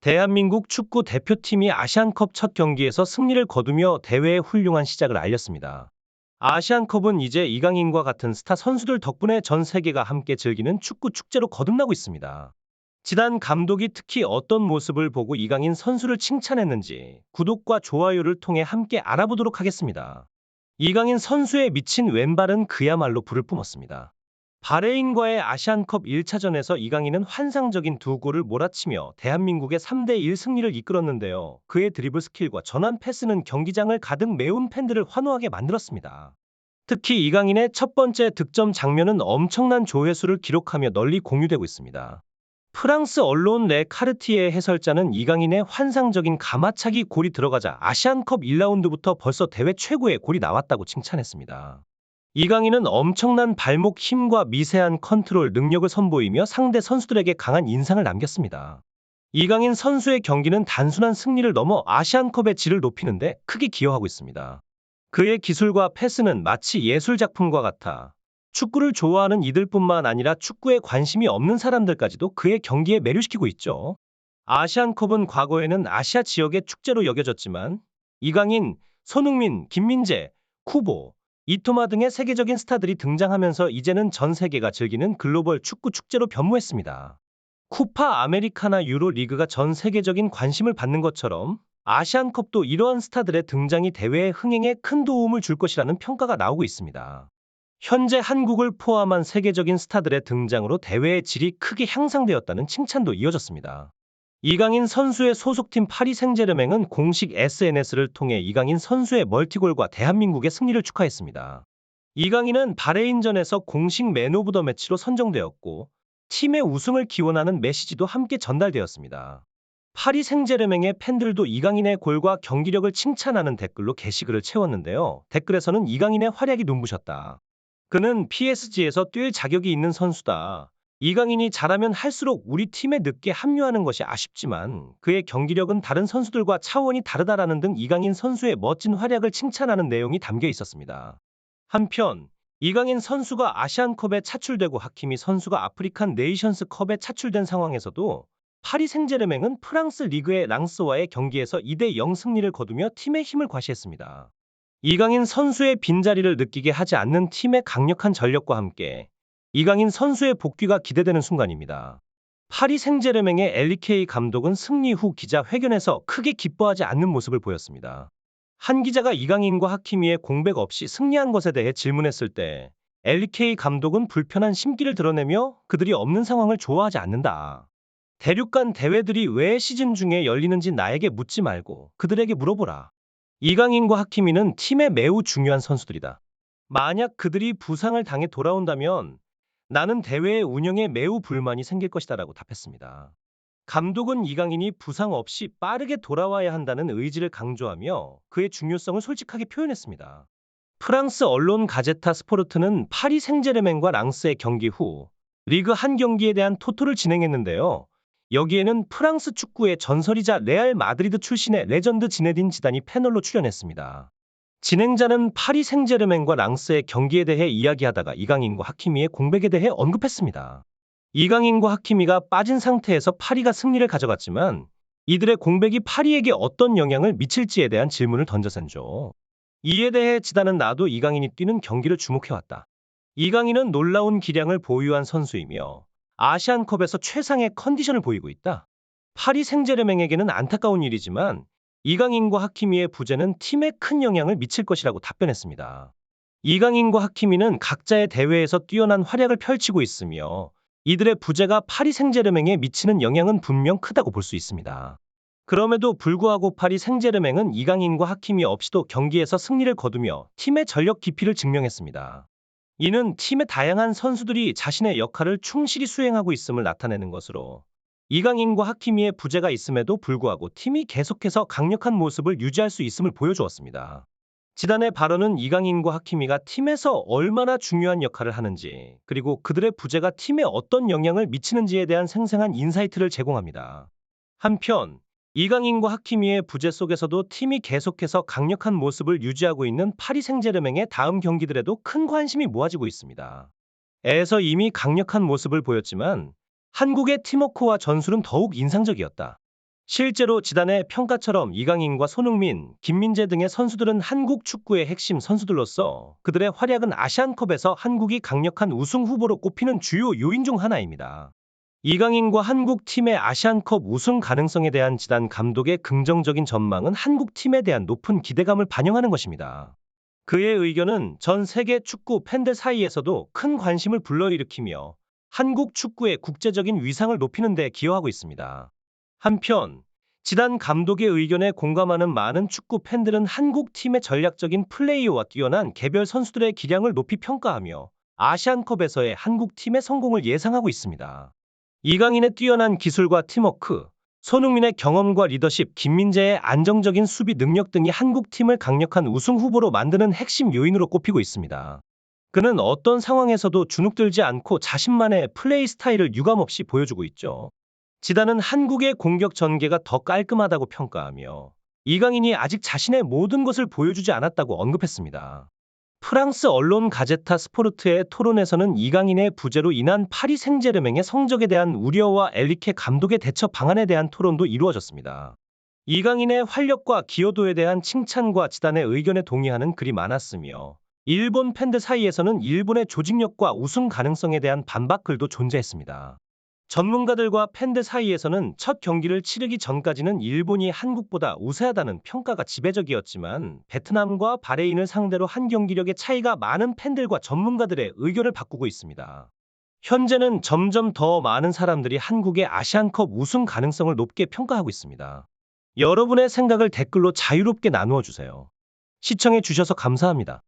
대한민국 축구 대표팀이 아시안컵 첫 경기에서 승리를 거두며 대회의 훌륭한 시작을 알렸습니다. 아시안컵은 이제 이강인과 같은 스타 선수들 덕분에 전 세계가 함께 즐기는 축구 축제로 거듭나고 있습니다. 지단 감독이 특히 어떤 모습을 보고 이강인 선수를 칭찬했는지 구독과 좋아요를 통해 함께 알아보도록 하겠습니다. 이강인 선수의 미친 왼발은 그야말로 불을 뿜었습니다. 바레인과의 아시안컵 1차전에서 이강인은 환상적인 두 골을 몰아치며 대한민국의 3대1 승리를 이끌었는데요. 그의 드리블 스킬과 전환 패스는 경기장을 가득 메운 팬들을 환호하게 만들었습니다. 특히 이강인의 첫 번째 득점 장면은 엄청난 조회수를 기록하며 널리 공유되고 있습니다. 프랑스 언론 레 카르티에 해설자는 이강인의 환상적인 가마차기 골이 들어가자 아시안컵 1라운드부터 벌써 대회 최고의 골이 나왔다고 칭찬했습니다. 이강인은 엄청난 발목 힘과 미세한 컨트롤 능력을 선보이며 상대 선수들에게 강한 인상을 남겼습니다. 이강인 선수의 경기는 단순한 승리를 넘어 아시안컵의 질을 높이는데 크게 기여하고 있습니다. 그의 기술과 패스는 마치 예술작품과 같아 축구를 좋아하는 이들뿐만 아니라 축구에 관심이 없는 사람들까지도 그의 경기에 매료시키고 있죠. 아시안컵은 과거에는 아시아 지역의 축제로 여겨졌지만 이강인, 손흥민, 김민재, 쿠보, 이토마 등의 세계적인 스타들이 등장하면서 이제는 전 세계가 즐기는 글로벌 축구 축제로 변모했습니다. 쿠파 아메리카나 유로 리그가 전 세계적인 관심을 받는 것처럼 아시안컵도 이러한 스타들의 등장이 대회의 흥행에 큰 도움을 줄 것이라는 평가가 나오고 있습니다. 현재 한국을 포함한 세계적인 스타들의 등장으로 대회의 질이 크게 향상되었다는 칭찬도 이어졌습니다. 이강인 선수의 소속팀 파리 생제르맹은 공식 SNS를 통해 이강인 선수의 멀티골과 대한민국의 승리를 축하했습니다. 이강인은 바레인전에서 공식 맨 오브 더 매치로 선정되었고 팀의 우승을 기원하는 메시지도 함께 전달되었습니다. 파리 생제르맹의 팬들도 이강인의 골과 경기력을 칭찬하는 댓글로 게시글을 채웠는데요. 댓글에서는 이강인의 활약이 눈부셨다. 그는 PSG에서 뛸 자격이 있는 선수다. 이강인이 잘하면 할수록 우리 팀에 늦게 합류하는 것이 아쉽지만 그의 경기력은 다른 선수들과 차원이 다르다라는 등 이강인 선수의 멋진 활약을 칭찬하는 내용이 담겨 있었습니다. 한편 이강인 선수가 아시안컵에 차출되고 하키미 선수가 아프리칸 네이션스컵에 차출된 상황에서도 파리 생제르맹은 프랑스 리그의 랑스와의 경기에서 2대0 승리를 거두며 팀의 힘을 과시했습니다. 이강인 선수의 빈자리를 느끼게 하지 않는 팀의 강력한 전력과 함께 이강인 선수의 복귀가 기대되는 순간입니다. 파리 생제르맹의 엘리케이 감독은 승리 후 기자회견에서 크게 기뻐하지 않는 모습을 보였습니다. 한 기자가 이강인과 하키미의 공백 없이 승리한 것에 대해 질문했을 때 엘리케이 감독은 불편한 심기를 드러내며 그들이 없는 상황을 좋아하지 않는다. 대륙간 대회들이 왜 시즌 중에 열리는지 나에게 묻지 말고 그들에게 물어보라. 이강인과 하키미는 팀에 매우 중요한 선수들이다. 만약 그들이 부상을 당해 돌아온다면 나는 대회의 운영에 매우 불만이 생길 것이다라고 답했습니다. 감독은 이강인이 부상 없이 빠르게 돌아와야 한다는 의지를 강조하며 그의 중요성을 솔직하게 표현했습니다. 프랑스 언론 가제타 스포르트는 파리 생제르맹과 랑스의 경기 후 리그 한 경기에 대한 토토를 진행했는데요. 여기에는 프랑스 축구의 전설이자 레알 마드리드 출신의 레전드 지네딘 지단이 패널로 출연했습니다. 진행자는 파리 생제르맹과 랑스의 경기에 대해 이야기하다가 이강인과 하키미의 공백에 대해 언급했습니다. 이강인과 하키미가 빠진 상태에서 파리가 승리를 가져갔지만 이들의 공백이 파리에게 어떤 영향을 미칠지에 대한 질문을 던져센죠. 이에 대해 지단은 나도 이강인이 뛰는 경기를 주목해왔다. 이강인은 놀라운 기량을 보유한 선수이며 아시안컵에서 최상의 컨디션을 보이고 있다. 파리 생제르맹에게는 안타까운 일이지만 이강인과 하키미의 부재는 팀에 큰 영향을 미칠 것이라고 답변했습니다. 이강인과 하키미는 각자의 대회에서 뛰어난 활약을 펼치고 있으며 이들의 부재가 파리 생제르맹에 미치는 영향은 분명 크다고 볼 수 있습니다. 그럼에도 불구하고 파리 생제르맹은 이강인과 하키미 없이도 경기에서 승리를 거두며 팀의 전력 깊이를 증명했습니다. 이는 팀의 다양한 선수들이 자신의 역할을 충실히 수행하고 있음을 나타내는 것으로 이강인과 하키미의 부재가 있음에도 불구하고 팀이 계속해서 강력한 모습을 유지할 수 있음을 보여주었습니다. 지단의 발언은 이강인과 하키미가 팀에서 얼마나 중요한 역할을 하는지 그리고 그들의 부재가 팀에 어떤 영향을 미치는지에 대한 생생한 인사이트를 제공합니다. 한편 이강인과 하키미의 부재 속에서도 팀이 계속해서 강력한 모습을 유지하고 있는 파리 생제르맹의 다음 경기들에도 큰 관심이 모아지고 있습니다. 에서 이미 강력한 모습을 보였지만 한국의 팀워크와 전술은 더욱 인상적이었다. 실제로 지단의 평가처럼 이강인과 손흥민, 김민재 등의 선수들은 한국 축구의 핵심 선수들로서 그들의 활약은 아시안컵에서 한국이 강력한 우승 후보로 꼽히는 주요 요인 중 하나입니다. 이강인과 한국 팀의 아시안컵 우승 가능성에 대한 지단 감독의 긍정적인 전망은 한국 팀에 대한 높은 기대감을 반영하는 것입니다. 그의 의견은 전 세계 축구 팬들 사이에서도 큰 관심을 불러일으키며 한국 축구의 국제적인 위상을 높이는 데 기여하고 있습니다. 한편 지단 감독의 의견에 공감하는 많은 축구 팬들은 한국 팀의 전략적인 플레이와 뛰어난 개별 선수들의 기량을 높이 평가하며 아시안컵에서의 한국 팀의 성공을 예상하고 있습니다. 이강인의 뛰어난 기술과 팀워크, 손흥민의 경험과 리더십, 김민재의 안정적인 수비 능력 등이 한국 팀을 강력한 우승 후보로 만드는 핵심 요인으로 꼽히고 있습니다. 그는 어떤 상황에서도 주눅들지 않고 자신만의 플레이 스타일을 유감없이 보여주고 있죠. 지단은 한국의 공격 전개가 더 깔끔하다고 평가하며 이강인이 아직 자신의 모든 것을 보여주지 않았다고 언급했습니다. 프랑스 언론 가제타 스포르트의 토론에서는 이강인의 부재로 인한 파리 생제르맹의 성적에 대한 우려와 엘리케 감독의 대처 방안에 대한 토론도 이루어졌습니다. 이강인의 활약과 기여도에 대한 칭찬과 지단의 의견에 동의하는 글이 많았으며 일본 팬들 사이에서는 일본의 조직력과 우승 가능성에 대한 반박 글도 존재했습니다. 전문가들과 팬들 사이에서는 첫 경기를 치르기 전까지는 일본이 한국보다 우세하다는 평가가 지배적이었지만 베트남과 바레인을 상대로 한 경기력의 차이가 많은 팬들과 전문가들의 의견을 바꾸고 있습니다. 현재는 점점 더 많은 사람들이 한국의 아시안컵 우승 가능성을 높게 평가하고 있습니다. 여러분의 생각을 댓글로 자유롭게 나누어 주세요. 시청해 주셔서 감사합니다.